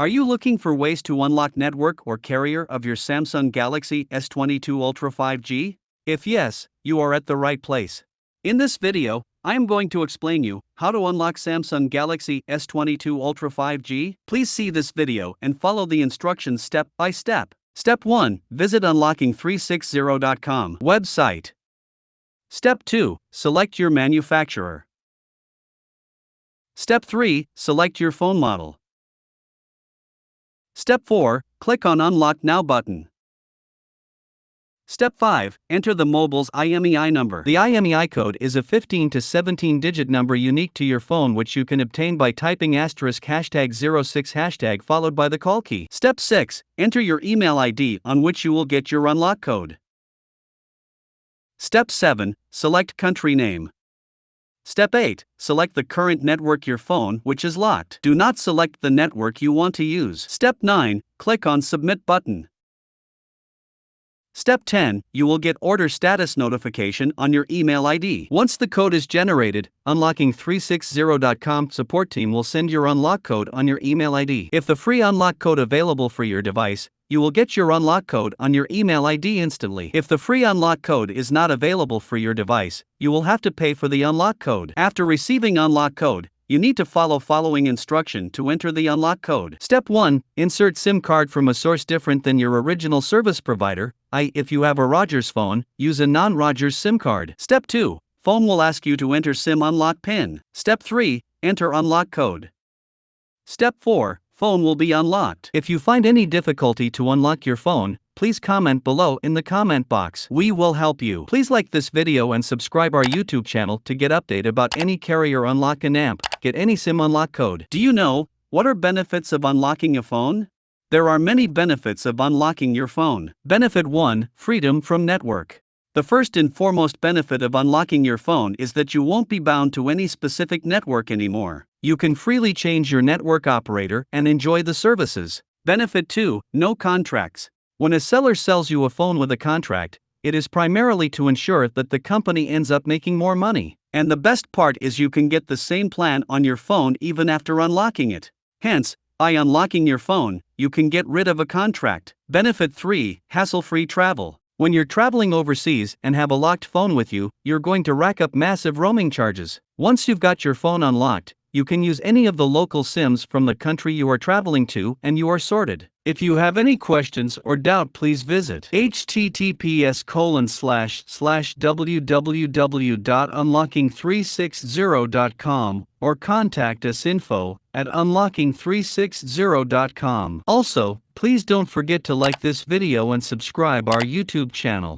Are you looking for ways to unlock network or carrier of your Samsung Galaxy S22 Ultra 5G? If yes, you are at the right place. In this video, I am going to explain you how to unlock Samsung Galaxy S22 Ultra 5G. Please see this video and follow the instructions step by step. Step 1. Visit unlocking360.com website. Step 2. Select your manufacturer. Step 3. Select your phone model. Step 4. Click on Unlock Now button. Step 5. Enter the mobile's IMEI number. The IMEI code is a 15 to 17-digit number unique to your phone, which you can obtain by typing *#06# followed by the call key. Step 6. Enter your email ID on which you will get your unlock code. Step 7. Select country name. Step 8. Select the current network your phone which is locked. Do not select the network you want to use. Step 9. Click on Submit button. Step 10. You will get order status notification on your email ID. Once the code is generated, unlocking360.com support team will send your unlock code on your email ID. If the free unlock code available for your device, you will get your unlock code on your email ID instantly. If the free unlock code is not available for your device, you will have to pay for the unlock code. After receiving unlock code, you need to follow following instruction to enter the unlock code. Step 1. Insert SIM card from a source different than your original service provider. If you have a Rogers phone, use a non-Rogers SIM card. Step 2. Phone will ask you to enter SIM unlock PIN. Step 3. Enter unlock code. Step 4. Phone will be unlocked. If you find any difficulty to unlock your phone, please comment below in the comment box. We will help you. Please like this video and subscribe our YouTube channel to get update about any carrier unlock and get any SIM unlock code. Do you know what are benefits of unlocking a phone? There are many benefits of unlocking your phone. Benefit 1. Freedom from network. The first and foremost benefit of unlocking your phone is that you won't be bound to any specific network anymore. You can freely change your network operator and enjoy the services. Benefit 2. No contracts. When a seller sells you a phone with a contract, it is primarily to ensure that the company ends up making more money. And the best part is you can get the same plan on your phone even after unlocking it. Hence, by unlocking your phone, you can get rid of a contract. Benefit 3. Hassle-free travel. When you're traveling overseas and have a locked phone with you, you're going to rack up massive roaming charges. Once you've got your phone unlocked, you can use any of the local SIMs from the country you are traveling to and you are sorted. If you have any questions or doubt, please visit https://www.unlocking360.com or contact us info@unlocking360.com. Also, please don't forget to like this video and subscribe our YouTube channel.